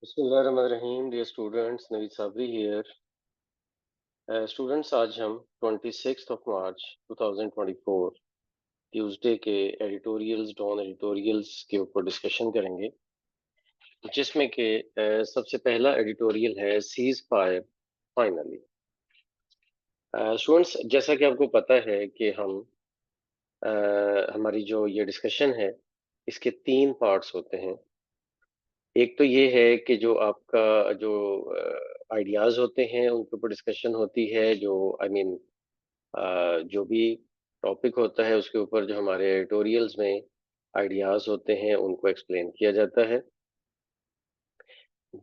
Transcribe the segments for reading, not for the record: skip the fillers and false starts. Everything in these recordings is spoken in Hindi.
बिस्मिल्लाहिर्रहमानिर्रहीम dear students, Naveed Sabri here. Students, आज हम 26 मार्च 2024 ट्यूसडे के एडिटोरियल्स डॉन एडिटोरियल्स के ऊपर डिस्कशन करेंगे, जिसमें कि सबसे पहला एडिटोरियल है सीज फायर फाइनली। स्टूडेंट्स, जैसा कि आपको पता है कि हमारी जो ये डिस्कशन है, इसके तीन पार्ट्स होते हैं। एक तो ये है कि जो आपका जो आइडियाज होते हैं उनके ऊपर डिस्कशन होती है, जो आई I मीन mean, जो भी टॉपिक होता है उसके ऊपर जो हमारे एडिटोरियल्स में आइडियाज होते हैं उनको एक्सप्लेन किया जाता है।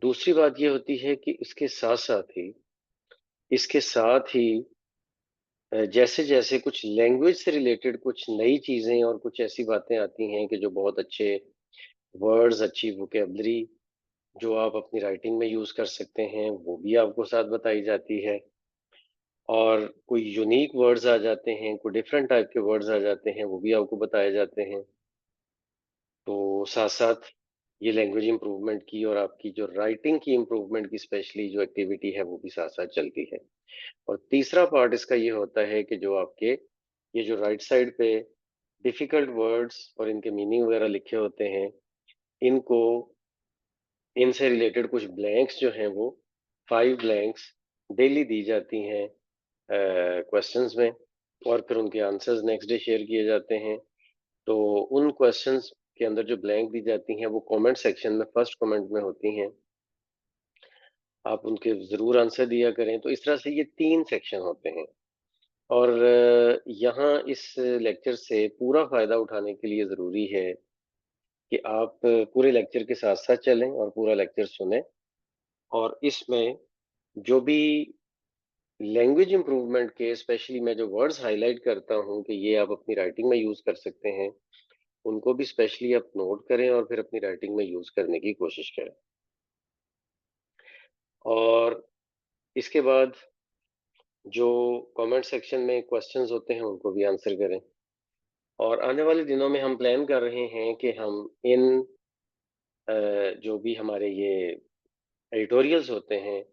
दूसरी बात ये होती है कि इसके साथ ही जैसे जैसे कुछ लैंग्वेज से रिलेटेड कुछ नई चीजें और कुछ ऐसी बातें आती हैं कि जो बहुत अच्छे वर्ड्स, अच्छी वोकेबलरी जो आप अपनी राइटिंग में यूज कर सकते हैं, वो भी आपको साथ बताई जाती है। और कोई यूनिक वर्ड्स आ जाते हैं, कोई डिफरेंट टाइप के वर्ड्स आ जाते हैं, वो भी आपको बताए जाते हैं। तो साथ साथ ये लैंग्वेज इम्प्रूवमेंट की और आपकी जो राइटिंग की इम्प्रूवमेंट की स्पेशली जो एक्टिविटी है वो भी साथ साथ चलती है। और तीसरा पार्ट इसका ये होता है कि जो आपके ये जो राइट साइड पे डिफिकल्ट वर्ड्स और इनके मीनिंग वगैरह लिखे होते हैं, इनको इनसे रिलेटेड कुछ ब्लैंक्स जो हैं वो 5 ब्लैंक्स डेली दी जाती हैं क्वेश्चंस में, और फिर उनके आंसर्स नेक्स्ट डे शेयर किए जाते हैं। तो उन क्वेश्चंस के अंदर जो ब्लैंक दी जाती हैं वो कमेंट सेक्शन में फर्स्ट कमेंट में होती हैं। आप उनके जरूर आंसर दिया करें। तो इस तरह से ये 3 सेक्शन होते हैं। और यहाँ इस लेक्चर से पूरा फायदा उठाने के लिए जरूरी है कि आप पूरे लेक्चर के साथ साथ चलें और पूरा लेक्चर सुने। और इसमें जो भी लैंग्वेज इंप्रूवमेंट के स्पेशली मैं जो वर्ड्स हाईलाइट करता हूँ कि ये आप अपनी राइटिंग में यूज कर सकते हैं, उनको भी स्पेशली आप नोट करें और फिर अपनी राइटिंग में यूज करने की कोशिश करें। और इसके बाद जो कमेंट सेक्शन में क्वेश्चंस होते हैं उनको भी आंसर करें। और आने वाले दिनों में हम प्लान कर रहे हैं कि हम इन जो भी हमारे ये एडिटोरियल्स होते हैं,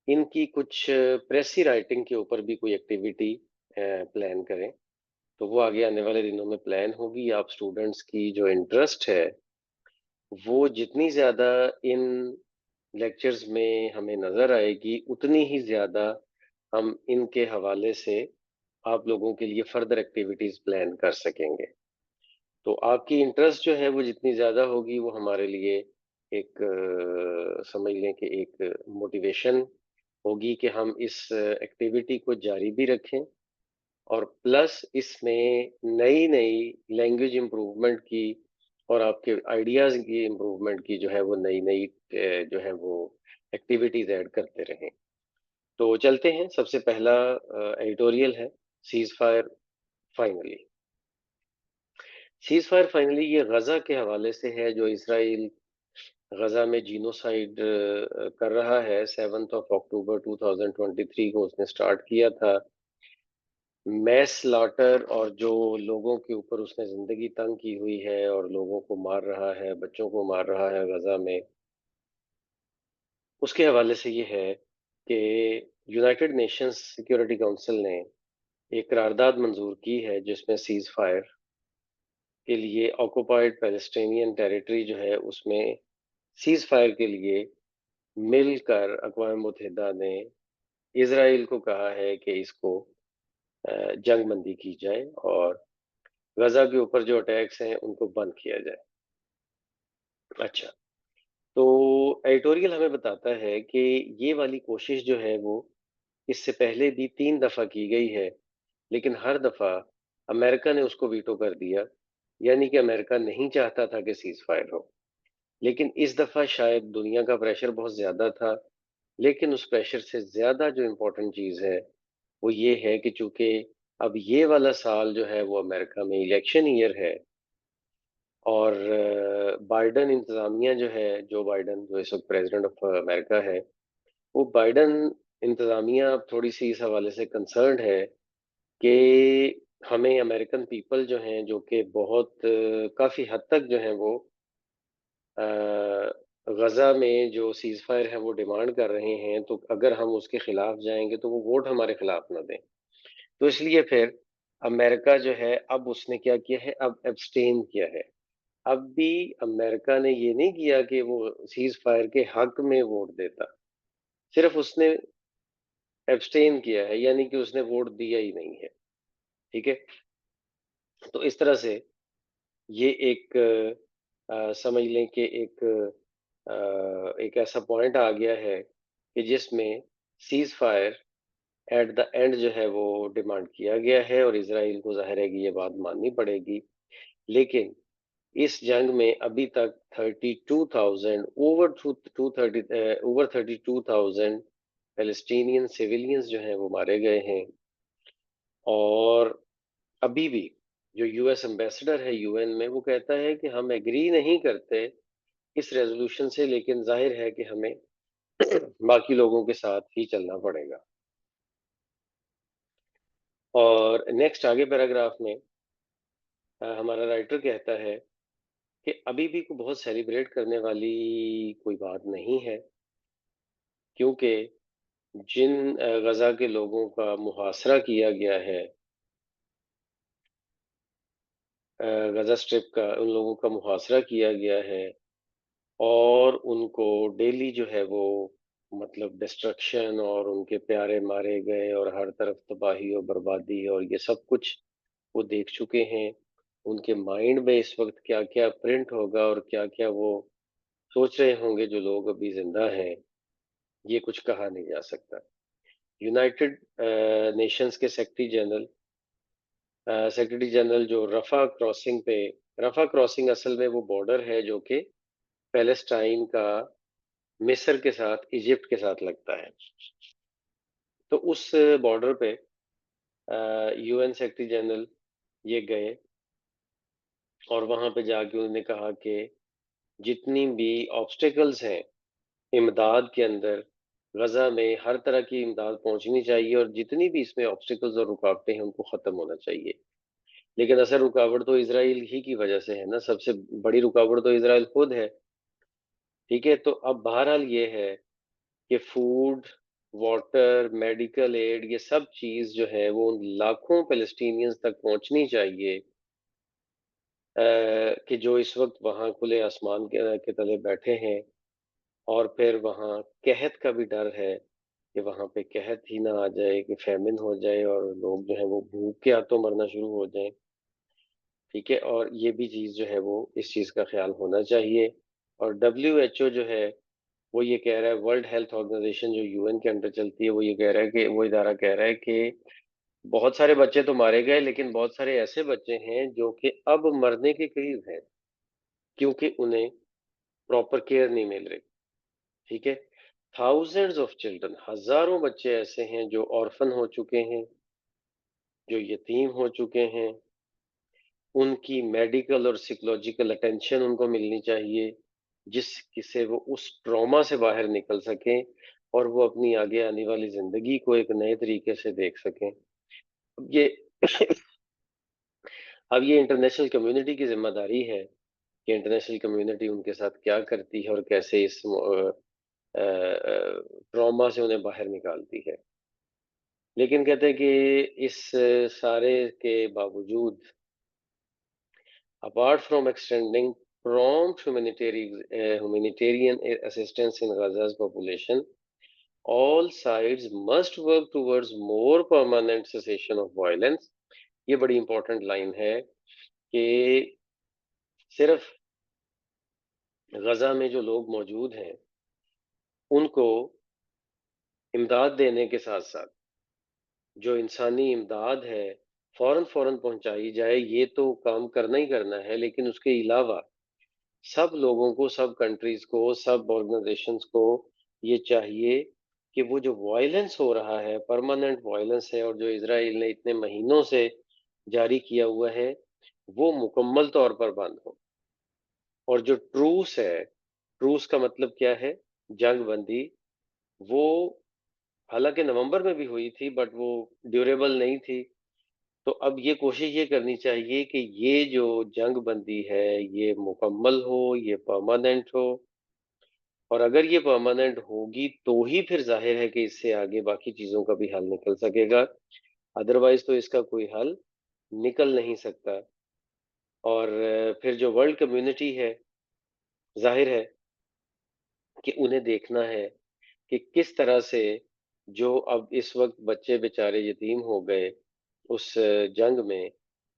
इनकी कुछ प्रेसी राइटिंग के ऊपर भी कोई एक्टिविटी प्लान करें। तो वो आगे आने वाले दिनों में प्लान होगी। आप स्टूडेंट्स की जो इंटरेस्ट है वो जितनी ज़्यादा इन लेक्चर्स में हमें नज़र आएगी, उतनी ही ज़्यादा हम इनके हवाले से आप लोगों के लिए फर्दर एक्टिविटीज़ प्लान कर सकेंगे। तो आपकी इंटरेस्ट जो है वो जितनी ज़्यादा होगी, वो हमारे लिए एक समझ लें कि एक मोटिवेशन होगी कि हम इस एक्टिविटी को जारी भी रखें, और प्लस इसमें नई नई लैंग्वेज इम्प्रूवमेंट की और आपके आइडियाज की इम्प्रूवमेंट की जो है वो नई नई जो है वो एक्टिविटीज ऐड करते रहें। तो चलते हैं। सबसे पहला एडिटोरियल है cease fire finally. Cease fire finally ये गजा के हवाले से है, जो इसराइल गजा में जीनोसाइड कर रहा है। 7 अक्टूबर 2023 को उसने स्टार्ट किया था। मैस स्लॉटर और जो लोगों के ऊपर उसने जिंदगी तंग की हुई है और लोगों को मार रहा है, बच्चों को मार रहा है गजा में, उसके हवाले से ये है कि यूनाइटेड नेशंस सिक्योरिटी काउंसिल ने एक करारदाद मंजूर की है, जिसमें सीज फायर के लिए ऑक्युपाइड पैलेस्टीनियन टेरिटरी जो है उसमें सीज फायर के लिए मिलकर अक़वाम मुत्तहिदा ने इसराइल को कहा है कि इसको जंगबंदी की जाए और गजा के ऊपर जो अटैक्स हैं उनको बंद किया जाए। अच्छा, तो एडिटोरियल हमें बताता है कि ये वाली कोशिश जो है वो इससे पहले भी 3 दफा की गई है, लेकिन हर दफा अमेरिका ने उसको वीटो कर दिया। यानी कि अमेरिका नहीं चाहता था कि सीज फायर हो। लेकिन इस दफा शायद दुनिया का प्रेशर बहुत ज्यादा था। लेकिन उस प्रेशर से ज्यादा जो इम्पोर्टेंट चीज है वो ये है कि चूंकि अब ये वाला साल जो है वो अमेरिका में इलेक्शन ईयर है, और बाइडन इंतजामिया जो है, जो बाइडन जो इस वक्त प्रेसिडेंट ऑफ अमेरिका है, वो बाइडन इंतजामिया अब थोड़ी सी इस हवाले से कंसर्न्ड है कि हमें अमेरिकन पीपल जो हैं, जो कि बहुत काफी हद तक जो हैं वो गज़ा में जो सीज़ फायर है वो डिमांड कर रहे हैं, तो अगर हम उसके खिलाफ जाएँगे तो वो वोट हमारे खिलाफ ना दें। तो इसलिए फिर अमेरिका जो है अब उसने क्या किया है, अब एब्सटेन किया है। अब भी अमेरिका ने ये नहीं किया कि वो सीज़ फायर के हक में वोट देता, सिर्फ़ उसने एब्सटेन किया है, यानी कि उसने वोट दिया ही नहीं है, ठीक है? तो इस तरह से ये एक समझ लें कि एक ऐसा पॉइंट आ गया है कि जिसमें seize fire at the end जो है वो डिमांड किया गया है और इज़राइल को ज़ाहिर है कि ये बात माननी पड़ेगी। लेकिन इस जंग में अभी तक 32,000 ओवर 32,000 पैलेस्टीनियन सिविलियंस जो हैं वो मारे गए हैं और अभी भी जो यूएस एम्बेसडर है यूएन में वो कहता है कि हम एग्री नहीं करते इस रेजोल्यूशन से, लेकिन जाहिर है कि हमें बाकी लोगों के साथ ही चलना पड़ेगा। और नेक्स्ट आगे पैराग्राफ में हमारा राइटर कहता है कि अभी भी को बहुत सेलिब्रेट करने वाली कोई बात नहीं है, क्योंकि जिन गजा के लोगों का मुहासरा किया गया है, गजा स्ट्रिप का उन लोगों का मुहासरा किया गया है और उनको डेली जो है वो मतलब डिस्ट्रक्शन और उनके प्यारे मारे गए और हर तरफ तबाही और बर्बादी और ये सब कुछ वो देख चुके हैं। उनके माइंड में इस वक्त क्या क्या प्रिंट होगा और क्या क्या वो सोच रहे होंगे जो लोग अभी जिंदा हैं, ये कुछ कहा नहीं जा सकता। यूनाइटेड नेशंस के सेक्रेटरी जनरल जो रफा क्रॉसिंग असल में वो बॉर्डर है जो कि पैलेस्टाइन का मिस्र के साथ इजिप्ट के साथ लगता है। तो उस बॉर्डर पे यूएन सेक्रेटरी जनरल ये गए और वहां पे जाके उन्होंने कहा कि जितनी भी ऑब्स्टेकल्स हैं इमदाद के अंदर, गजा में हर तरह की इमदाद पहुंचनी चाहिए और जितनी भी इसमें ऑब्स्टेकल्स और रुकावटें हैं उनको खत्म होना चाहिए। लेकिन असल रुकावट तो इसराइल ही की वजह से है ना, सबसे बड़ी रुकावट तो इसराइल खुद है। ठीक है, तो अब बहरहाल ये है कि फूड, वाटर, मेडिकल एड, ये सब चीज जो है वो उन लाखों पैलेस्टीनियंस तक पहुंचनी चाहिए कि जो इस वक्त वहां खुले आसमान के तले बैठे हैं और फिर वहाँ कहत का भी डर है कि वहाँ पे कहत ही ना आ जाए कि फैमिन हो जाए और लोग जो है वो भूख के हाथों मरना शुरू हो जाए। ठीक है, और ये भी चीज़ जो है वो इस चीज़ का ख्याल होना चाहिए। और डब्ल्यू एच ओ जो है वो ये कह रहा है, वर्ल्ड हेल्थ ऑर्गेनाइजेशन जो यूएन के अंडर चलती है, वो ये कह रहा है कि वो इदारा कह रहा है कि बहुत सारे बच्चे तो मारे गए लेकिन बहुत सारे ऐसे बच्चे हैं जो कि अब मरने के करीब हैं, क्योंकि उन्हें प्रॉपर केयर नहीं मिल रही। ठीक है, थाउजेंड्स ऑफ चिल्ड्रन, हजारों बच्चे ऐसे हैं जो ऑर्फन हो चुके हैं, जो यतीम हो चुके हैं। उनकी मेडिकल और साइकोलॉजिकल अटेंशन उनको मिलनी चाहिए, जिससे वो उस ट्रॉमा से बाहर निकल सकें और वो अपनी आगे आने वाली जिंदगी को एक नए तरीके से देख सकें। अब ये अब ये इंटरनेशनल कम्युनिटी की जिम्मेदारी है कि इंटरनेशनल कम्युनिटी उनके साथ क्या करती है और कैसे इस ट्रॉमा से उन्हें बाहर निकालती है। लेकिन कहते हैं कि इस सारे के बावजूद, apart from extending prompt humanitarian assistance in Gaza's population, all sides must work towards more permanent cessation of violence। ये बड़ी इंपॉर्टेंट लाइन है कि सिर्फ गजा में जो लोग मौजूद हैं उनको इमदाद देने के साथ साथ जो इंसानी इमदाद है फौरन फौरन पहुंचाई जाए, ये तो काम करना ही करना है। लेकिन उसके अलावा सब लोगों को, सब कंट्रीज को, सब ऑर्गेनाइजेशंस को ये चाहिए कि वो जो वायलेंस हो रहा है, परमानेंट वायलेंस है और जो इसराइल ने इतने महीनों से जारी किया हुआ है, वो मुकम्मल तौर पर बंद हो। और जो ट्रूस है, ट्रूस का मतलब क्या है, जंग बंदी, वो हालांकि नवंबर में भी हुई थी बट वो ड्यूरेबल नहीं थी। तो अब ये कोशिश ये करनी चाहिए कि ये जो जंग बंदी है ये मुकम्मल हो, ये परमानेंट हो और अगर ये परमानेंट होगी तो ही फिर जाहिर है कि इससे आगे बाकी चीज़ों का भी हल निकल सकेगा, अदरवाइज़ तो इसका कोई हल निकल नहीं सकता। और फिर जो वर्ल्ड कम्युनिटी है, ज़ाहिर है कि उन्हें देखना है कि किस तरह से जो अब इस वक़्त बच्चे बेचारे यतीम हो गए उस जंग में,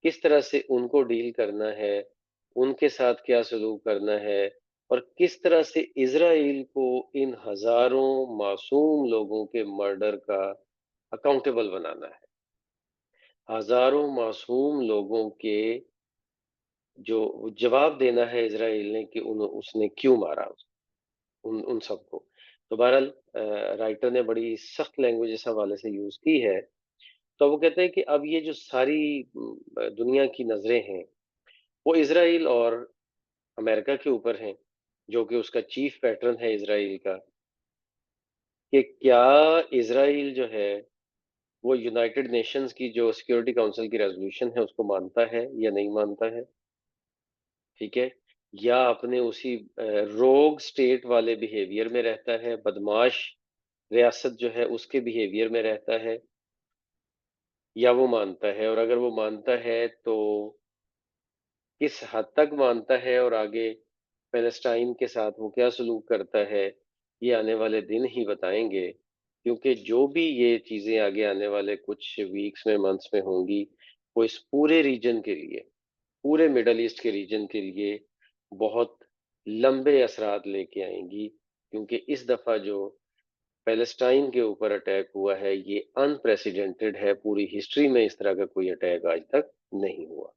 किस तरह से उनको डील करना है, उनके साथ क्या सलूक करना है और किस तरह से इज़राइल को इन हज़ारों मासूम लोगों के मर्डर का अकाउंटेबल बनाना है। हज़ारों मासूम लोगों के जो जवाब देना है इज़राइल ने कि उसने क्यों मारा उन उन सबको। तो बहरहाल राइटर ने बड़ी सख्त लैंग्वेज इस हवाले से यूज़ की है। तो वो कहते हैं कि अब ये जो सारी दुनिया की नज़रें हैं, वो इज़राइल और अमेरिका के ऊपर हैं, जो कि उसका चीफ पैट्रन है इज़राइल का, कि क्या इज़राइल जो है, वो यूनाइटेड नेशंस की जो सिक्योरिटी काउंसिल की रेज़ोल्यूशन है, उसको मानता है या नहीं मानता है, ठीक है? या अपने उसी रोग स्टेट वाले बिहेवियर में रहता है, बदमाश रियासत जो है, उसके बिहेवियर में रहता है, या वो मानता है और अगर वो मानता है तो किस हद तक मानता है और आगे पैलेस्टाइन के साथ वो क्या सलूक करता है, ये आने वाले दिन ही बताएंगे। क्योंकि जो भी ये चीज़ें आगे आने वाले कुछ वीक्स में, मंथ्स में होंगी, वो इस पूरे रीजन के लिए, पूरे मिडल ईस्ट के रीजन के लिए बहुत लंबे असरात लेके आएंगी। क्योंकि इस दफ़ा जो पैलेस्टाइन के ऊपर अटैक हुआ है, ये अनप्रेसिडेंटेड है, पूरी हिस्ट्री में इस तरह का कोई अटैक आज तक नहीं हुआ।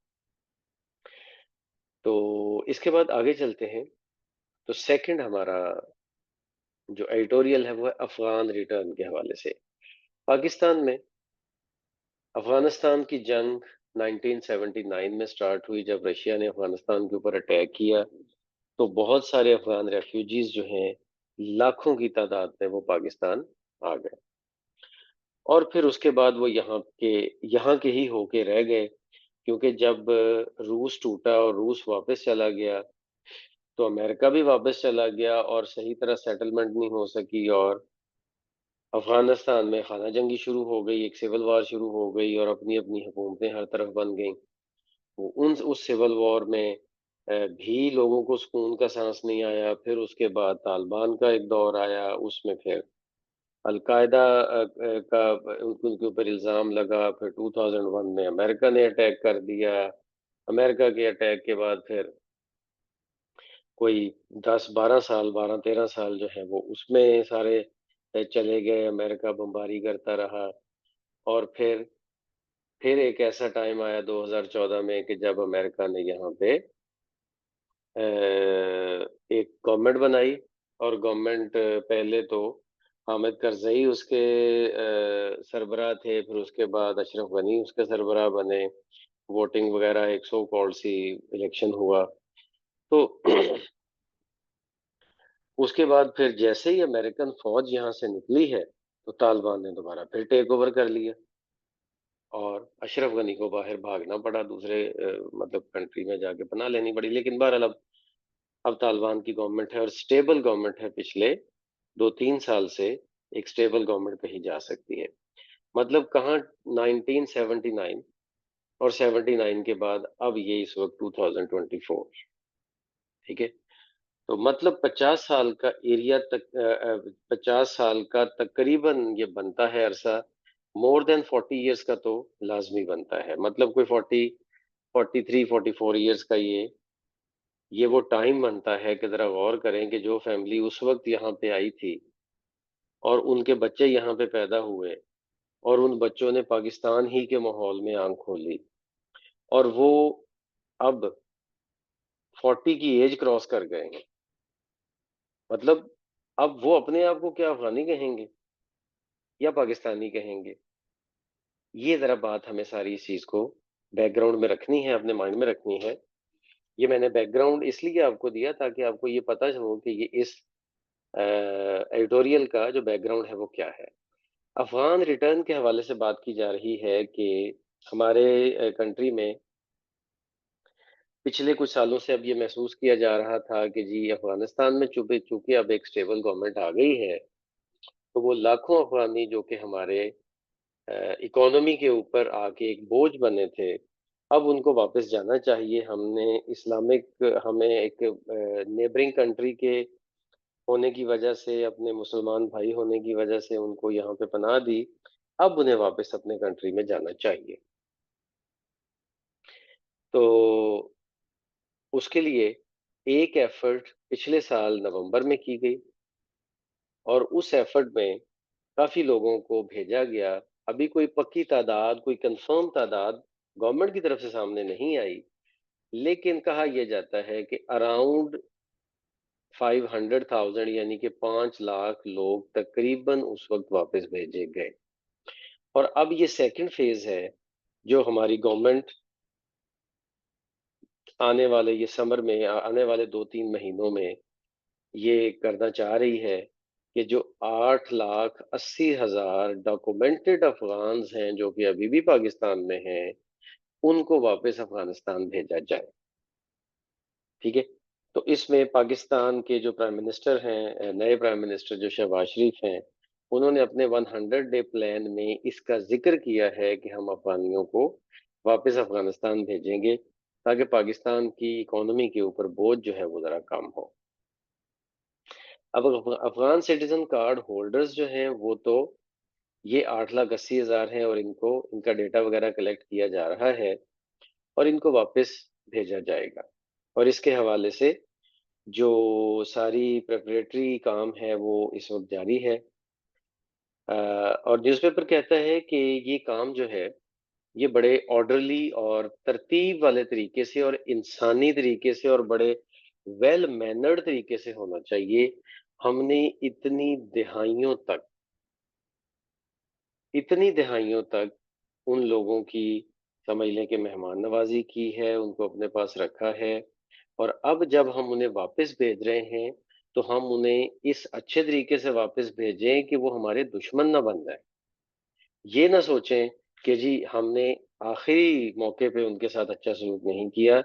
तो इसके बाद आगे चलते हैं। तो सेकंड हमारा जो एडिटोरियल है वो है अफगान रिटर्न के हवाले से। पाकिस्तान में अफगानिस्तान की जंग 1979 में स्टार्ट हुई, जब रशिया ने अफगानिस्तान के ऊपर अटैक किया। तो बहुत सारे अफगान रेफ्यूजीज जो हैं, लाखों की तादाद में वो पाकिस्तान आ गए और फिर उसके बाद वो यहाँ के ही होके रह गए। क्योंकि जब रूस टूटा और रूस वापस चला गया, तो अमेरिका भी वापस चला गया और सही तरह सेटलमेंट नहीं हो सकी और अफगानिस्तान में खाना जंगी शुरू हो गई, एक सिविल वार शुरू हो गई और अपनी अपनी हुकूमतें हर तरफ बन गईं। वो उस सिविल वॉर में भी लोगों को सुकून का सांस नहीं आया। फिर उसके बाद तालिबान का एक दौर आया, उसमें फिर अलकायदा का उनके ऊपर इल्ज़ाम लगा। फिर 2001 में अमेरिका ने अटैक कर दिया। अमेरिका के अटैक के बाद फिर कोई 10-12 साल, 12-13 साल जो है वो उसमें सारे चले गए, अमेरिका बमबारी करता रहा। और फिर एक ऐसा टाइम आया 2014 में कि जब अमेरिका ने यहाँ पे एक गवर्नमेंट बनाई और गवर्नमेंट पहले तो हामिद करज़ई उसके सरबराह थे, फिर उसके बाद अशरफ गनी उसके सरबराह बने। वोटिंग वगैरह एक सो कॉल्ड सी इलेक्शन हुआ। तो उसके बाद फिर जैसे ही अमेरिकन फौज यहाँ से निकली है, तो तालिबान ने दोबारा फिर टेक ओवर कर लिया और अशरफ गनी को बाहर भागना पड़ा, दूसरे मतलब कंट्री में जाके पनाह लेनी पड़ी। लेकिन बहरहाल अब तालिबान की गवर्नमेंट है और स्टेबल गवर्नमेंट है। पिछले 2-3 साल से एक स्टेबल गवर्नमेंट कही जा सकती है। मतलब कहाँ 1979 और 79 के बाद अब ये इस वक्त 2024, ठीक है? तो मतलब 50 साल का एरिया तक 50 साल का तकरीबन ये बनता है अरसा। मोर देन 40 इयर्स का तो लाजमी बनता है। मतलब कोई 43-44 इयर्स का ये वो टाइम बनता है कि जरा गौर करें कि जो फैमिली उस वक्त यहाँ पे आई थी और उनके बच्चे यहाँ पे पैदा हुए और उन बच्चों ने पाकिस्तान ही के माहौल में आंख खोली और वो अब 40 की एज क्रॉस कर गए हैं। मतलब अब वो अपने आप को क्या अफगानी कहेंगे या पाकिस्तानी कहेंगे? ये ज़रा बात हमें सारी इस चीज़ को बैकग्राउंड में रखनी है, अपने माइंड में रखनी है। ये मैंने बैकग्राउंड इसलिए आपको दिया ताकि आपको ये पता हो कि ये इस एडिटोरियल का जो बैकग्राउंड है वो क्या है। अफ़गान रिटर्न के हवाले से बात की जा रही है कि हमारे कंट्री में पिछले कुछ सालों से अब ये महसूस किया जा रहा था कि जी अफ़गानिस्तान में चूँकि अब एक स्टेबल गवर्नमेंट आ गई है, तो वो लाखों अफ़गानी जो कि हमारे इकोनॉमी के ऊपर आके एक बोझ बने थे, अब उनको वापस जाना चाहिए। हमें एक नेबरिंग कंट्री के होने की वजह से, अपने मुसलमान भाई होने की वजह से उनको यहाँ पे पनाह दी। अब उन्हें वापस अपने कंट्री में जाना चाहिए। तो उसके लिए एक एफर्ट पिछले साल नवंबर में की गई और उस एफर्ट में काफ़ी लोगों को भेजा गया। अभी कोई पक्की तादाद, कोई कंफर्म तादाद गवर्नमेंट की तरफ से सामने नहीं आई, लेकिन कहा यह जाता है कि अराउंड 500,000 यानी कि 5 लाख लोग तकरीबन उस वक़्त वापस भेजे गए। और अब ये सेकंड फेज़ है, जो हमारी गवर्नमेंट आने वाले 2-3 महीनों में ये करना चाह रही है कि जो 8,80,000 डॉक्यूमेंटेड अफ़गान्स हैं, जो कि अभी भी पाकिस्तान में हैं, उनको वापस अफ़गानिस्तान भेजा जाए। ठीक है? तो इसमें पाकिस्तान के जो प्राइम मिनिस्टर हैं, नए प्राइम मिनिस्टर जो शहबाज शरीफ हैं, उन्होंने अपने 100 डे प्लान में इसका ज़िक्र किया है कि हम अफ़गानियों को वापस अफ़गानिस्तान भेजेंगे, ताकि पाकिस्तान की इकोनॉमी के ऊपर बोझ जो है वो ज़रा कम हो। अब अफ़गान सिटीज़न कार्ड होल्डर्स जो हैं, वो तो ये 8,80,000 हैं और इनका डेटा वगैरह कलेक्ट किया जा रहा है और इनको वापस भेजा जाएगा। और इसके हवाले से जो सारी प्रिपरेटरी काम है वो इस वक्त जारी है। और न्यूज़पेपर कहता है कि ये काम जो है ये बड़े ऑर्डरली और तरतीब वाले तरीके से और इंसानी तरीके से और बड़े वेल मैनर्ड तरीके से होना चाहिए। हमने इतनी दहाइयों तक उन लोगों की समझ लें कि मेहमान नवाजी की है, उनको अपने पास रखा है और अब जब हम उन्हें वापस भेज रहे हैं, तो हम उन्हें इस अच्छे तरीके से वापस भेजें कि वो हमारे दुश्मन ना बन जाए। ये ना सोचें कि जी हमने आखिरी मौके पे उनके साथ अच्छा सलूक नहीं किया।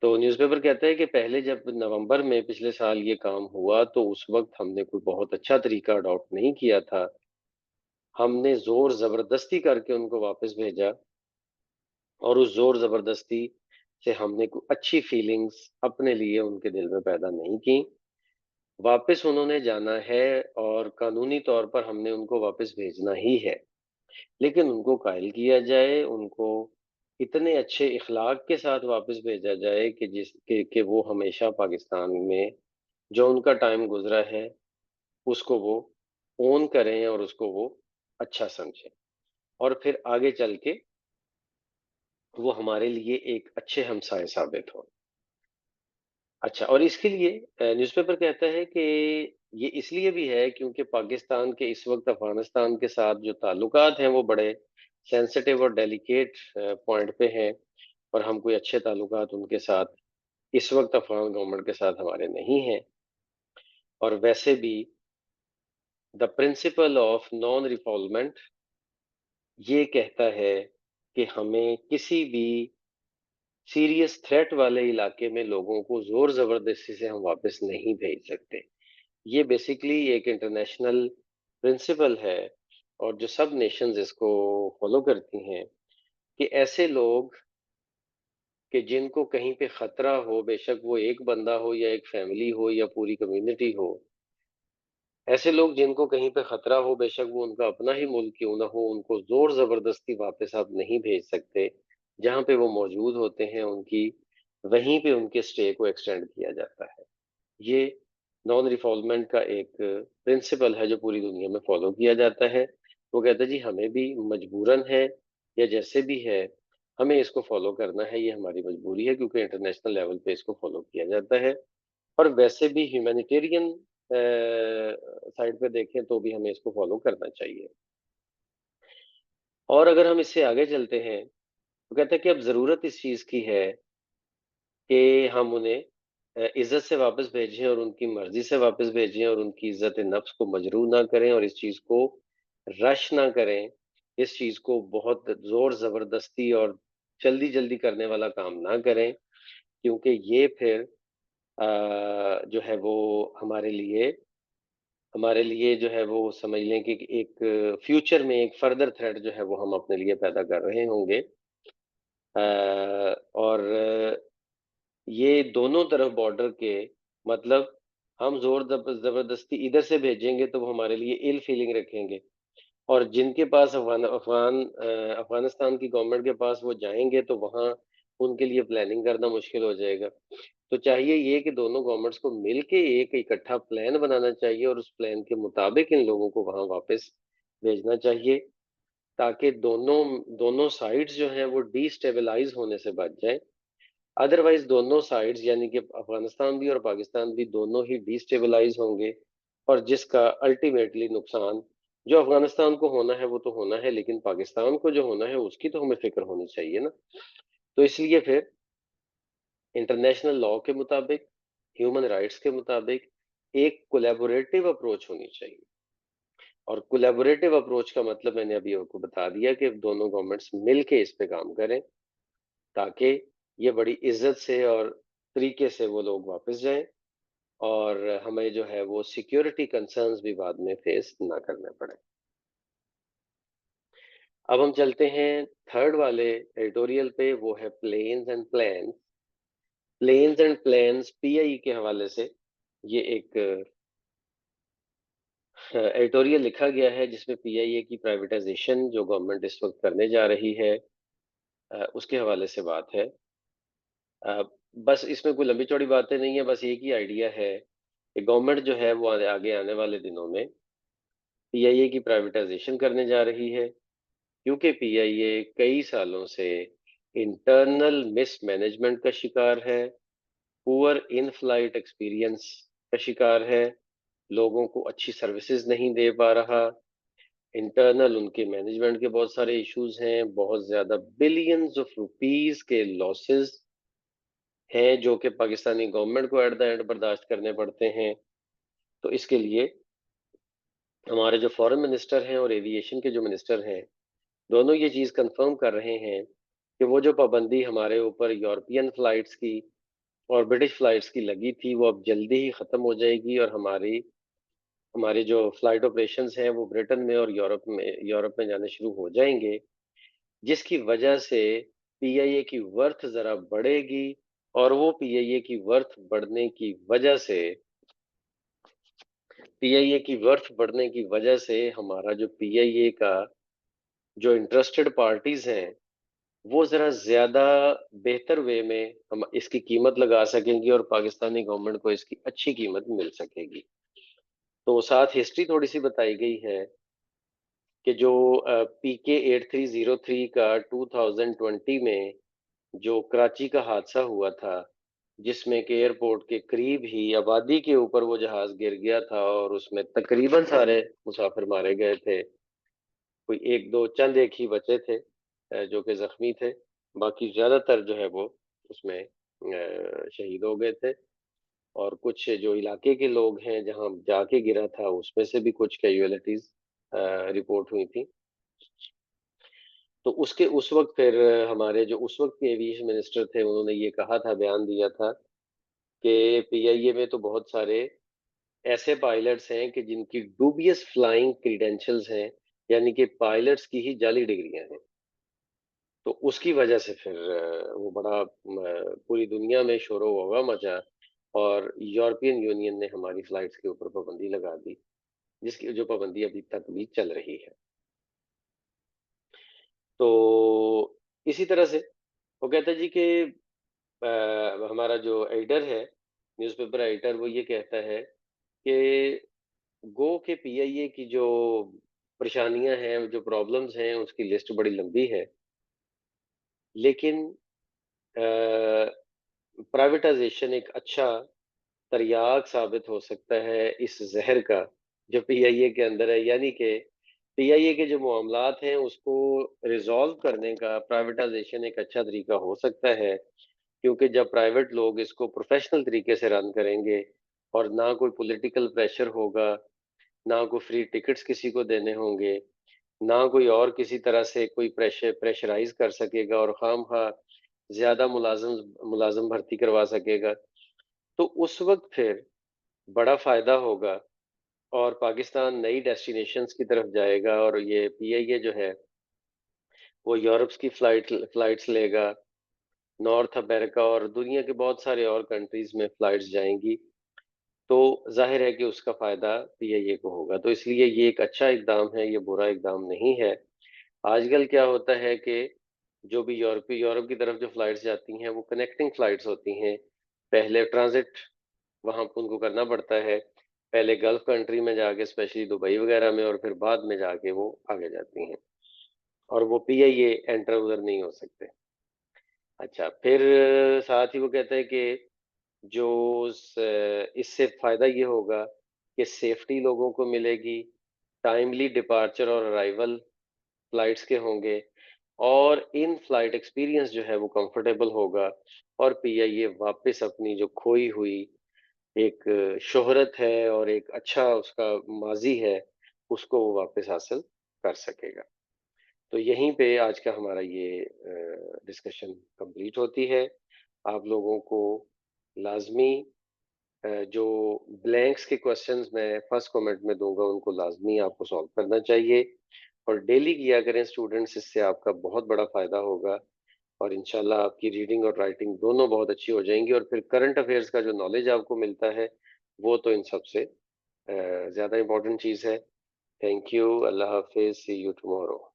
तो न्यूज़पेपर कहता है कि पहले जब नवंबर में पिछले साल ये काम हुआ, तो उस वक्त हमने कोई बहुत अच्छा तरीका अडॉप्ट नहीं किया था। हमने जोर जबरदस्ती करके उनको वापस भेजा और उस जोर जबरदस्ती से हमने कोई अच्छी फीलिंग्स अपने लिए उनके दिल में पैदा नहीं की। वापस उन्होंने जाना है और कानूनी तौर पर हमने उनको वापस भेजना ही है, लेकिन उनको कायल किया जाए, उनको इतने अच्छे इखलाक के साथ वापस भेजा जाए कि वो हमेशा पाकिस्तान में जो उनका टाइम गुजरा है उसको वो ओन करें और उसको वो अच्छा समझें और फिर आगे चल के वो हमारे लिए एक अच्छे हमसाए साबित हों। अच्छा, और इसके लिए न्यूज़पेपर कहता है कि ये इसलिए भी है क्योंकि पाकिस्तान के इस वक़्त अफ़गानिस्तान के साथ जो ताल्लुकात हैं वो बड़े सेंसिटिव और डेलिकेट पॉइंट पे हैं और हम कोई अच्छे ताल्लुकात उनके साथ इस वक़्त अफ़गान गवर्नमेंट के साथ हमारे नहीं हैं। और वैसे भी द प्रिंसिपल ऑफ नॉन रिफॉलमेंट ये कहता है कि हमें किसी भी सीरियस थ्रेट वाले इलाके में लोगों को ज़ोर ज़बरदस्ती से हम वापस नहीं भेज सकते। ये बेसिकली एक इंटरनेशनल प्रिंसिपल है और जो सब नेशंस इसको फॉलो करती हैं कि ऐसे लोग कि जिनको कहीं पे खतरा हो, बेशक वो एक बंदा हो या एक फैमिली हो या पूरी कम्युनिटी हो, ऐसे लोग जिनको कहीं पे खतरा हो, बेशक वो उनका अपना ही मुल्क क्यों ना हो, उनको जोर जबरदस्ती वापस आप नहीं भेज सकते। जहां पे वो मौजूद होते हैं उनकी वहीं पे उनके स्टे को एक्सटेंड किया जाता है। ये नॉन रिफॉलमेंट का एक प्रिंसिपल है जो पूरी दुनिया में फॉलो किया जाता है। वो कहता है जी हमें भी मजबूरन है या जैसे भी है, हमें इसको फॉलो करना है, ये हमारी मजबूरी है क्योंकि इंटरनेशनल लेवल पे इसको फॉलो किया जाता है। और वैसे भी ह्यूमैनिटेरियन साइड पे देखें तो भी हमें इसको फॉलो करना चाहिए। और अगर हम इससे आगे चलते हैं तो कहते हैं कि अब जरूरत इस चीज की है कि हम उन्हें इज्जत से वापस भेजें और उनकी मर्जी से वापस भेजें और उनकी इज्जत नफ्स को मजरूह ना करें और इस चीज को रश ना करें, इस चीज को बहुत जोर जबरदस्ती और जल्दी जल्दी करने वाला काम ना करें। क्योंकि ये फिर जो है वो हमारे लिए जो है वो समझ लें कि एक फ्यूचर में एक फर्दर थ्रेट जो है वो हम अपने लिए पैदा कर रहे होंगे। और ये दोनों तरफ बॉर्डर के मतलब हम ज़बरदस्ती इधर से भेजेंगे तो वो हमारे लिए इल फीलिंग रखेंगे, और जिनके पास अफ़गानिस्तान की गवर्नमेंट के पास वो जाएँगे तो वहाँ उनके लिए प्लानिंग करना मुश्किल हो जाएगा। तो चाहिए ये कि दोनों गवर्नमेंट्स को मिलके एक इकट्ठा प्लान बनाना चाहिए और उस प्लान के मुताबिक इन लोगों को वहाँ वापस भेजना चाहिए, ताकि दोनों दोनों साइड्स जो हैं वो डिस्टेबलाइज़ होने से बच जाएँ। अदरवाइज़ दोनों साइड्स यानी कि अफ़गानिस्तान भी और पाकिस्तान भी दोनों ही डिस्टेबलाइज़ होंगे, और जिसका अल्टीमेटली नुकसान जो अफ़गानिस्तान को होना है वो तो होना है, लेकिन पाकिस्तान को जो होना है उसकी तो हमें फ़िक्र होनी चाहिए ना। तो इसलिए फिर इंटरनेशनल लॉ के मुताबिक, ह्यूमन राइट्स के मुताबिक एक कोलैबोरेटिव अप्रोच होनी चाहिए, और कोलैबोरेटिव अप्रोच का मतलब मैंने अभी आपको बता दिया कि दोनों गवर्नमेंट्स मिलके इस पे काम करें, ताकि ये बड़ी इज्जत से और तरीके से वो लोग वापस जाएं, और हमें जो है वो सिक्योरिटी कंसर्न्स भी बाद में फेस ना करने पड़े। अब हम चलते हैं थर्ड वाले एडिटोरियल पे, वो है planes and plans. Planes and plans PI के हवाले से ये एक एडिटोरियल लिखा गया है, जिसमें पीआईए की प्राइवेटाइजेशन जो गवर्नमेंट इस वक्त करने जा रही है उसके हवाले से बात है। अ, बस इसमें कोई लंबी चौड़ी बातें नहीं है, बस एक ही आइडिया है कि गवर्नमेंट जो है वो आगे आने वाले दिनों में पीआईए की प्राइवेटाइजेशन करने जा रही है, क्योंकि पीआईए कई सालों से इंटरनल मिसमैनेजमेंट का शिकार है, पुअर इन फ्लाइट एक्सपीरियंस का शिकार है, लोगों को अच्छी सर्विसेज नहीं दे पा रहा, इंटरनल उनके मैनेजमेंट के बहुत सारे इश्यूज हैं, बहुत ज्यादा बिलियंस ऑफ रुपीस के लॉसेस हैं जो कि पाकिस्तानी गवर्नमेंट को एट द एंड बर्दाश्त करने पड़ते हैं। तो इसके लिए हमारे जो फॉरेन मिनिस्टर हैं और एविएशन के जो मिनिस्टर हैं, दोनों ये चीज़ कंफर्म कर रहे हैं कि वो जो पाबंदी हमारे ऊपर यूरोपियन फ्लाइट्स की और ब्रिटिश फ्लाइट्स की लगी थी वो अब जल्दी ही ख़त्म हो जाएगी, और हमारे जो फ्लाइट ऑपरेशंस हैं वो ब्रिटेन में और यूरोप में जाने शुरू हो जाएंगे, जिसकी वजह से पीआईए की वर्थ ज़रा बढ़ेगी, और वो पीआईए की वर्थ बढ़ने की वजह से पीआईए की वर्थ बढ़ने की वजह से हमारा जो पीआईए का जो इंटरेस्टेड पार्टीज हैं वो जरा ज्यादा बेहतर वे में हम इसकी कीमत लगा सकेंगी, और पाकिस्तानी गवर्नमेंट को इसकी अच्छी कीमत मिल सकेगी। तो साथ हिस्ट्री थोड़ी सी बताई गई है कि जो PK-8303 का 2020 में जो कराची का हादसा हुआ था, जिसमें कि एयरपोर्ट के करीब ही आबादी के ऊपर वो जहाज गिर गया था और उसमें तकरीबन सारे मुसाफिर मारे गए थे। कोई एक दो चंद एक ही बचे थे जो कि जख्मी थे, बाकी ज्यादातर जो है वो उसमें शहीद हो गए थे। और कुछ जो इलाके के लोग हैं जहां जाके गिरा था उसमें से भी कुछ कैजुअलिटीज रिपोर्ट हुई थी। तो उसके उस वक्त फिर हमारे जो उस वक्त के एविएशन मिनिस्टर थे उन्होंने ये कहा था, बयान दिया था कि पीआईए में तो बहुत सारे ऐसे पायलट्स हैं कि जिनकी डूबियस फ्लाइंग क्रीडेंशियल्स हैं, यानी कि पायलट्स की ही जाली डिग्रियां हैं। तो उसकी वजह से फिर वो बड़ा पूरी दुनिया में शोर वगैरह मचा, और यूरोपियन यूनियन ने हमारी फ्लाइट्स के ऊपर पाबंदी लगा दी, जिसकी जो पाबंदी अभी तक भी चल रही है। तो इसी तरह से वो कहता है जी कि हमारा जो एडिटर है, न्यूज़पेपर एडिटर, वो ये कहता है कि गो के पीआईए की जो परेशानियां हैं, जो प्रॉब्लम्स हैं, उसकी लिस्ट बड़ी लंबी है, लेकिन प्राइवेटाइजेशन एक अच्छा तर्याक साबित हो सकता है इस जहर का जो पीआईए के अंदर है, यानी कि पीआईए के जो मामलात हैं उसको रिजॉल्व करने का प्राइवेटाइजेशन एक अच्छा तरीका हो सकता है, क्योंकि जब प्राइवेट लोग इसको प्रोफेशनल तरीके से रन करेंगे और ना कोई पॉलिटिकल प्रेशर होगा, ना कोई फ्री टिकट्स किसी को देने होंगे, ना कोई और किसी तरह से कोई प्रेशराइज कर सकेगा और खामखा ज़्यादा मुलाज़िम भर्ती करवा सकेगा। तो उस वक़्त फिर बड़ा फ़ायदा होगा और पाकिस्तान नई डेस्टिनेशंस की तरफ जाएगा और ये पीआईए जो है, वो यूरोप्स की फ्लाइट्स लेगा, नॉर्थ अमेरिका और दुनिया के बहुत सारे और कंट्रीज़ में फ्लाइट्स जाएँगी। तो ज़ाहिर है कि उसका फ़ायदा पीआईए को होगा। तो इसलिए ये एक अच्छा इक़दाम है, ये बुरा इक़दाम नहीं है। आजकल क्या होता है कि जो भी यूरोप की तरफ जो फ्लाइट्स जाती हैं, वो कनेक्टिंग फ्लाइट्स होती हैं। पहले ट्रांज़िट वहाँ पे उनको करना पड़ता है। पहले गल्फ़ कंट्री में जाके स्पेशली दुबई वग़ैरह में और फिर बाद में जाके वो आगे जाती हैं और वो पीआईए एंटर उधर नहीं हो सकते। अच्छा, फिर साथ ही वो कहता है कि जो इससे फ़ायदा ये होगा कि सेफ्टी लोगों को मिलेगी, टाइमली डिपार्चर और अराइवल फ्लाइट्स के होंगे और इन फ्लाइट एक्सपीरियंस जो है वो कंफर्टेबल होगा और पीआईए वापस अपनी जो खोई हुई एक शोहरत है और एक अच्छा उसका माज़ी है, उसको वो वापस हासिल कर सकेगा। तो यहीं पे आज का हमारा ये डिस्कशन कंप्लीट होती है। आप लोगों को लाज़मी जो ब्लैंक्स के क्वेश्चंस मैं फर्स्ट कमेंट में दूँगा, उनको लाज़मी आपको सॉल्व करना चाहिए और डेली किया करें स्टूडेंट्स, इससे आपका बहुत बड़ा फ़ायदा होगा और इंशाल्लाह आपकी रीडिंग और राइटिंग दोनों बहुत अच्छी हो जाएँगी और फिर करंट अफ़ेयर्स का जो नॉलेज आपको मिलता है, वो तो इन सबसे ज़्यादा इम्पोर्टेंट चीज़ है। थैंक यू, अल्लाह हाफ़िज़, सी यू टुमारो।